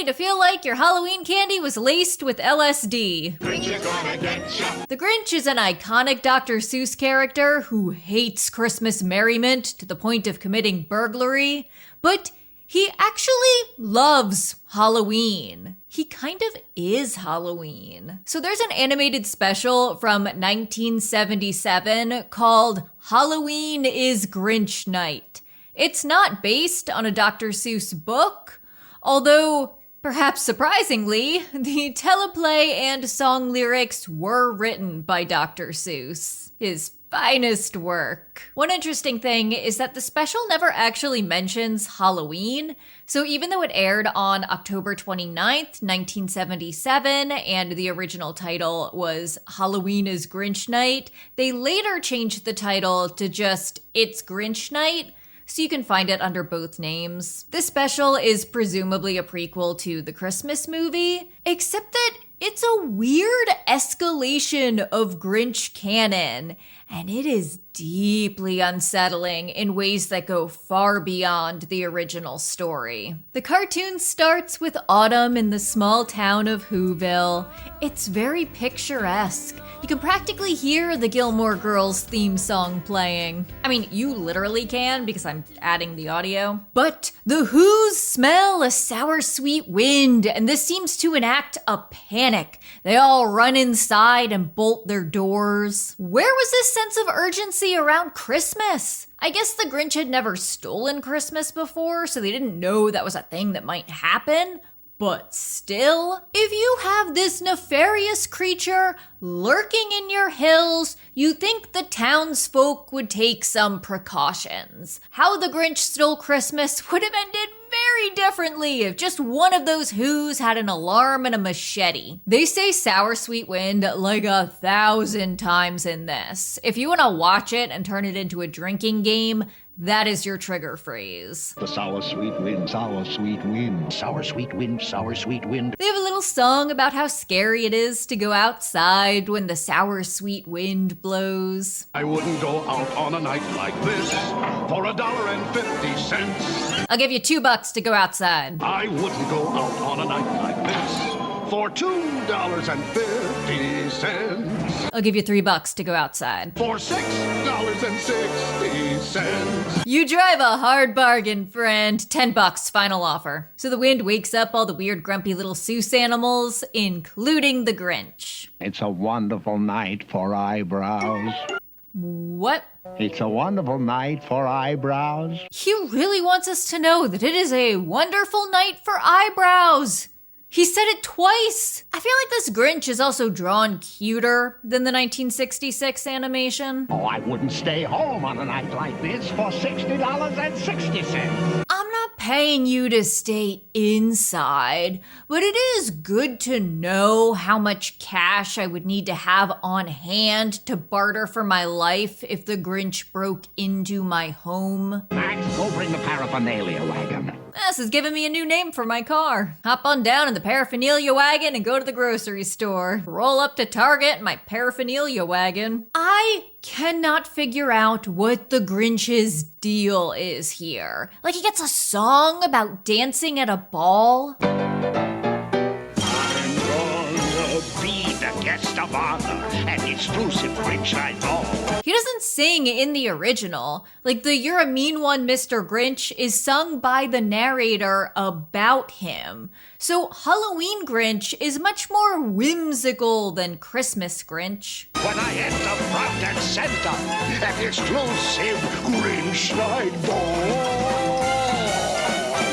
to feel like your Halloween candy was laced with LSD. Grinch is gonna get ya. The Grinch is an iconic Dr. Seuss character who hates Christmas merriment to the point of committing burglary, but he actually loves Halloween. He kind of is Halloween. So there's an animated special from 1977 called Halloween is Grinch Night. It's not based on a Dr. Seuss book, although perhaps surprisingly, the teleplay and song lyrics were written by Dr. Seuss, his finest work. One interesting thing is that the special never actually mentions Halloween, so even though it aired on October 29th, 1977, and the original title was Halloween is Grinch Night, they later changed the title to just It's Grinch Night, so you can find it under both names. This special is presumably a prequel to the Christmas movie, except that it's a weird escalation of Grinch canon, and it is deeply unsettling in ways that go far beyond the original story. The cartoon starts with autumn in the small town of Whoville. It's very picturesque. You can practically hear the Gilmore Girls theme song playing. I mean, you literally can because I'm adding the audio. But the Who's smell a sour sweet wind, and this seems to enact a panic. They all run inside and bolt their doors. Where was this sense of urgency around Christmas? I guess the Grinch had never stolen Christmas before, so they didn't know that was a thing that might happen. But still, if you have this nefarious creature lurking in your hills, you think the townsfolk would take some precautions. How the Grinch Stole Christmas would have ended very differently if just one of those Who's had an alarm and a machete. They say sour sweet wind like 1,000 times in this. If you want to watch it and turn it into a drinking game, that is your trigger phrase. The sour sweet wind, sour sweet wind, sour sweet wind, sour sweet wind. They have a little song about how scary it is to go outside when the sour sweet wind blows. I wouldn't go out on a night like this for $1.50. I'll give you $2 to go outside. I wouldn't go out on a night like this for $2.50. I'll give you $3 to go outside. For $6.60. You drive a hard bargain, friend. $10 final offer. So the wind wakes up all the weird grumpy little Seuss animals, including the Grinch. It's a wonderful night for eyebrows. What? It's a wonderful night for eyebrows. He really wants us to know that it is a wonderful night for eyebrows. He said it twice. I feel like this Grinch is also drawn cuter than the 1966 animation. Oh, I wouldn't stay home on a night like this for $60.60. I'm not paying you to stay inside, but it is good to know how much cash I would need to have on hand to barter for my life if the Grinch broke into my home. Max, go bring the paraphernalia wagon. This is giving me a new name for my car. Hop on down in the paraphernalia wagon and go to the grocery store. Roll up to Target in my paraphernalia wagon. I cannot figure out what the Grinch's deal is here. Like, he gets a song about dancing at a ball. I'm gonna be the guest of honor, an exclusive Grinch Night ball. He doesn't sing in the original. Like, the You're a Mean One, Mr. Grinch is sung by the narrator about him. So Halloween Grinch is much more whimsical than Christmas Grinch. When I enter front and center, an exclusive Grinch Night ball.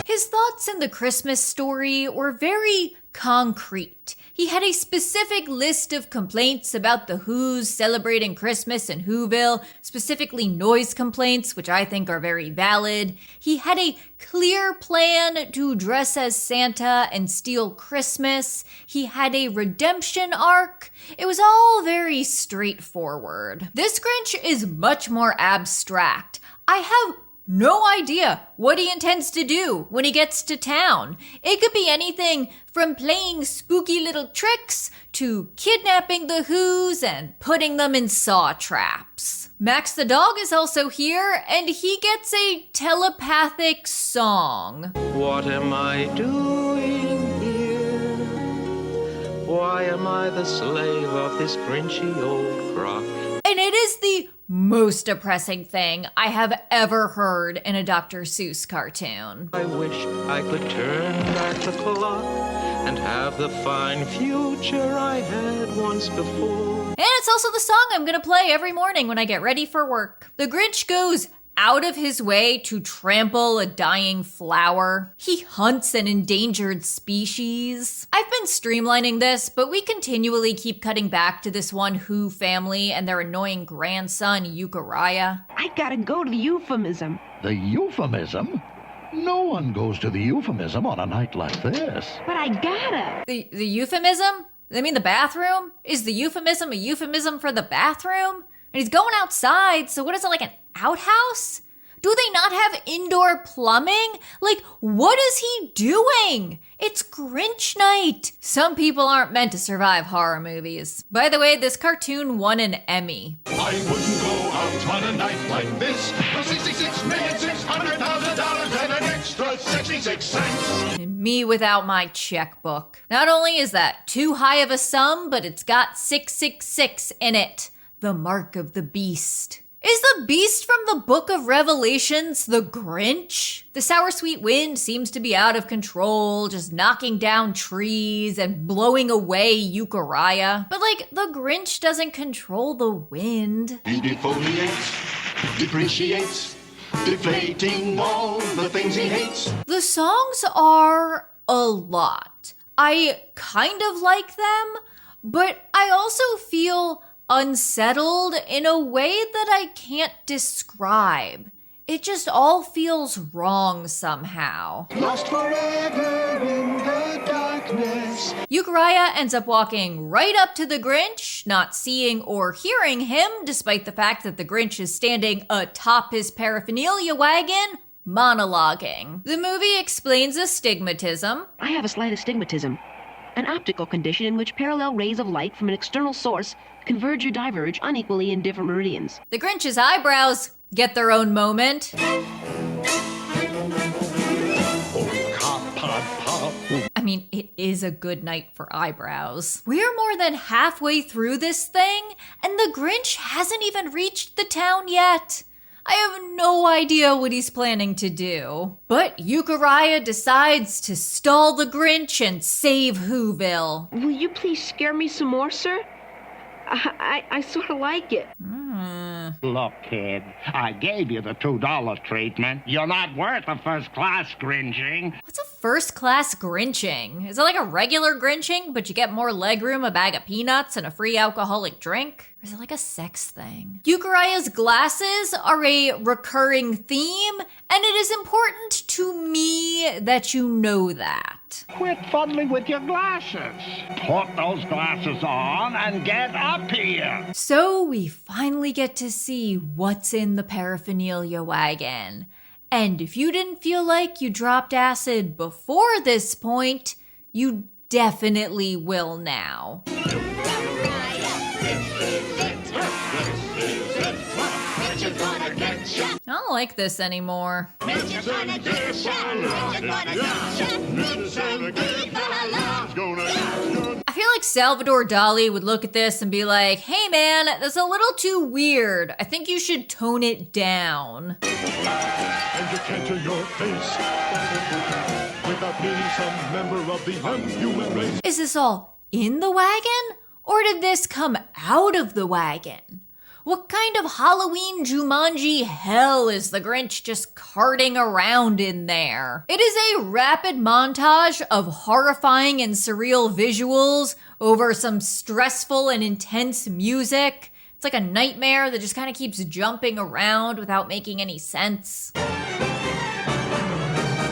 His thoughts in the Christmas story were very concrete. He had a specific list of complaints about the Who's celebrating Christmas in Whoville, specifically noise complaints, which I think are very valid. He had a clear plan to dress as Santa and steal Christmas. He had a redemption arc. It was all very straightforward. This Grinch is much more abstract. I have no idea what he intends to do when he gets to town. It could be anything from playing spooky little tricks to kidnapping the Who's and putting them in saw traps. Max the dog is also here, and he gets a telepathic song. What am I doing Why am I the slave of this grinchy old crock? And it is the most depressing thing I have ever heard in a Dr. Seuss cartoon. I wish I could turn back the clock and have the fine future I had once before. And it's also the song I'm gonna play every morning when I get ready for work. The Grinch goes out of his way to trample a dying flower. He hunts an endangered species. I've been streamlining this, but we continually keep cutting back to this one Who family and their annoying grandson, Euchariah. I gotta go to the euphemism. The euphemism? No one goes to the euphemism on a night like this. But I gotta. The euphemism? I mean the bathroom? Is the euphemism a euphemism for the bathroom? And he's going outside, so what is it, like an outhouse? Do they not have indoor plumbing? Like, what is he doing? It's Grinch night. Some people aren't meant to survive horror movies. By the way, this cartoon won an Emmy. I wouldn't go out on a night like this for $66,600,000 and an extra 66 cents. And me without my checkbook. Not only is that too high of a sum, but it's got 666 in it. The mark of the beast. Is the beast from the Book of Revelations the Grinch? The sour sweet wind seems to be out of control, just knocking down trees and blowing away Euchariah. But like, the Grinch doesn't control the wind. He defoliates, depreciates, deflating all the things he hates. The songs are a lot. I kind of like them, but I also feel unsettled in a way that I can't describe. It just all feels wrong somehow. Lost forever in the darkness. Euchariah ends up walking right up to the Grinch, not seeing or hearing him, despite the fact that the Grinch is standing atop his paraphernalia wagon, monologuing. The movie explains astigmatism. I have a slight astigmatism, an optical condition in which parallel rays of light from an external source converge or diverge unequally in different meridians. The Grinch's eyebrows get their own moment. I mean, it is a good night for eyebrows. We're more than halfway through this thing, and the Grinch hasn't even reached the town yet. I have no idea what he's planning to do. But Euchariah decides to stall the Grinch and save Whoville. Will you please scare me some more, sir? I sort of like it. Look, kid, I gave you the $2 treatment. You're not worth a first-class grinching. What's a first-class Grinching? Is it like a regular Grinching, but you get more legroom, a bag of peanuts, and a free alcoholic drink? Or is it like a sex thing? Euchariah's glasses are a recurring theme, and it is important to me that you know that. Quit fuddling with your glasses. Put those glasses on and get up here. So we finally get to see what's in the paraphernalia wagon. And if you didn't feel like you dropped acid before this point, you definitely will now. I don't like this anymore. I feel like Salvador Dali would look at this and be like, hey man, that's a little too weird. I think you should tone it down. And you can't turn your face without meeting some member of the unhuman race. Is this all in the wagon? Or did this come out of the wagon? What kind of Halloween Jumanji hell is the Grinch just carting around in there? It is a rapid montage of horrifying and surreal visuals over some stressful and intense music. It's like a nightmare that just kind of keeps jumping around without making any sense.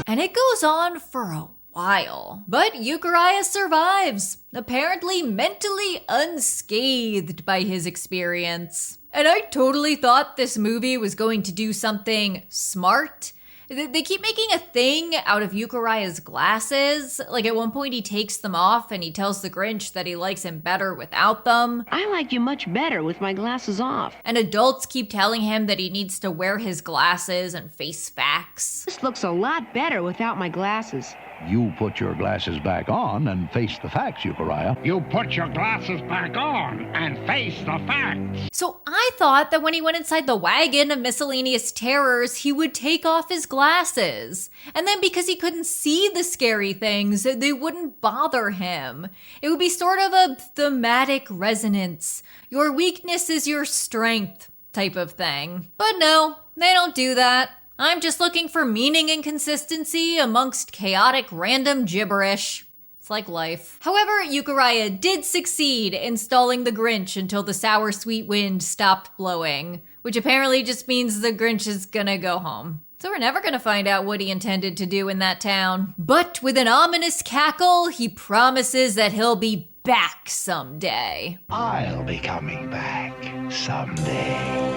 And it goes on for a while. But Euchariah survives, apparently mentally unscathed by his experience. And I totally thought this movie was going to do something smart. They keep making a thing out of Euchariah's glasses. Like at one point he takes them off and he tells the Grinch that he likes him better without them. I like you much better with my glasses off. And adults keep telling him that he needs to wear his glasses and face facts. This looks a lot better without my glasses. You put your glasses back on and face the facts, Euchariah. You put your glasses back on and face the facts. So I thought that when he went inside the wagon of miscellaneous terrors, he would take off his glasses. And then because he couldn't see the scary things, they wouldn't bother him. It would be sort of a thematic resonance. Your weakness is your strength type of thing. But no, they don't do that. I'm just looking for meaning and consistency amongst chaotic random gibberish. It's like life. However, Euchariah did succeed in stalling the Grinch until the sour sweet wind stopped blowing, which apparently just means the Grinch is gonna go home. So we're never gonna find out what he intended to do in that town. But with an ominous cackle, he promises that he'll be back someday. I'll be coming back someday.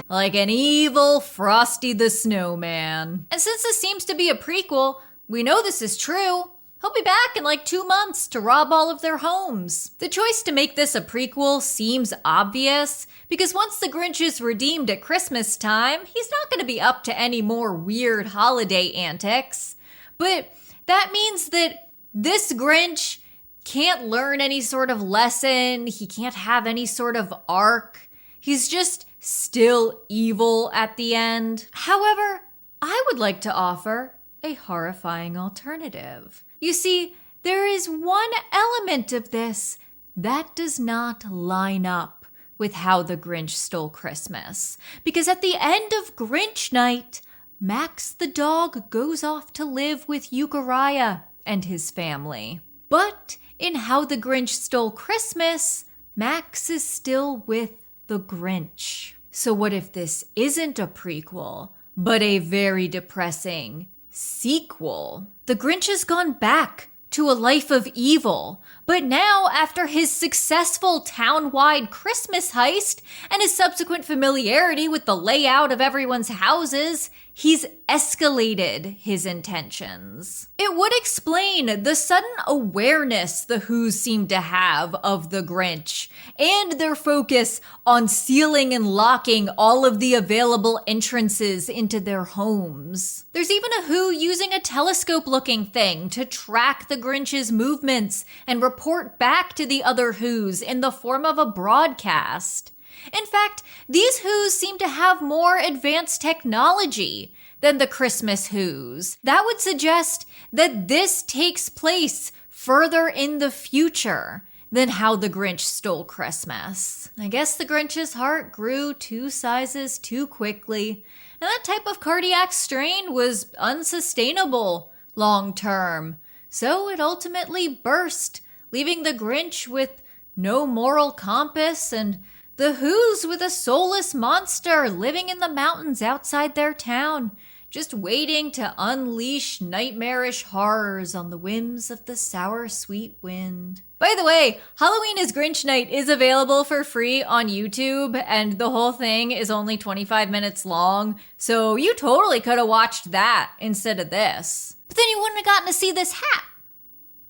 Like an evil Frosty the Snowman. And since this seems to be a prequel, we know this is true. He'll be back in like 2 months to rob all of their homes. The choice to make this a prequel seems obvious, because once the Grinch is redeemed at Christmas time, he's not going to be up to any more weird holiday antics. But that means that this Grinch can't learn any sort of lesson, he can't have any sort of arc. He's just still evil at the end. However, I would like to offer a horrifying alternative. You see, there is one element of this that does not line up with How the Grinch Stole Christmas. Because at the end of Grinch Night, Max the dog goes off to live with Euchariah and his family. But in How the Grinch Stole Christmas, Max is still with the Grinch. So what if this isn't a prequel, but a very depressing sequel? The Grinch has gone back to a life of evil, but now after his successful town-wide Christmas heist and his subsequent familiarity with the layout of everyone's houses, he's escalated his intentions. It would explain the sudden awareness the Whos seem to have of the Grinch and their focus on sealing and locking all of the available entrances into their homes. There's even a Who using a telescope-looking thing to track the Grinch's movements and report back to the other Whos in the form of a broadcast. In fact, these Whos seem to have more advanced technology than the Christmas Whos. That would suggest that this takes place further in the future than How the Grinch Stole Christmas. I guess the Grinch's heart grew 2 sizes too quickly, and that type of cardiac strain was unsustainable long term. So it ultimately burst, leaving the Grinch with no moral compass and the Whos with a soulless monster living in the mountains outside their town, just waiting to unleash nightmarish horrors on the whims of the sour sweet wind. By the way, Halloween is Grinch Night is available for free on YouTube, and the whole thing is only 25 minutes long, so you totally could have watched that instead of this. But then you wouldn't have gotten to see this hat.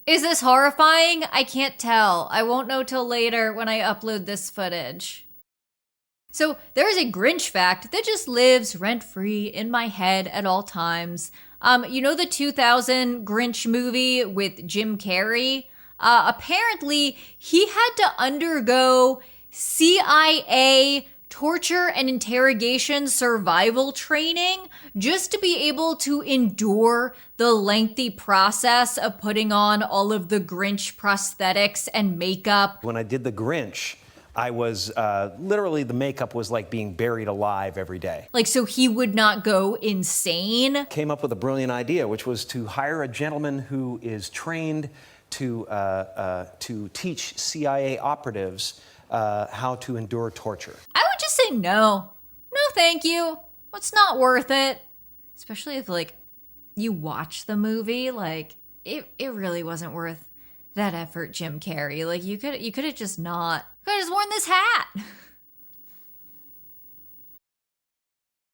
Is this horrifying? I can't tell. I won't know till later when I upload this footage. So there is a Grinch fact that just lives rent-free in my head at all times. You know the 2000 Grinch movie with Jim Carrey? Apparently, he had to undergo CIA torture and interrogation survival training just to be able to endure the lengthy process of putting on all of the Grinch prosthetics and makeup. When I did the Grinch, I was literally, the makeup was like being buried alive every day. Like, so he would not go insane. Came up with a brilliant idea, which was to hire a gentleman who is trained to teach CIA operatives how to endure torture. I would just say no. No, thank you. It's not worth it. Especially if, like, you watch the movie, like, it really wasn't worth that effort, Jim Carrey. Like, you could have just not. You could have just worn this hat.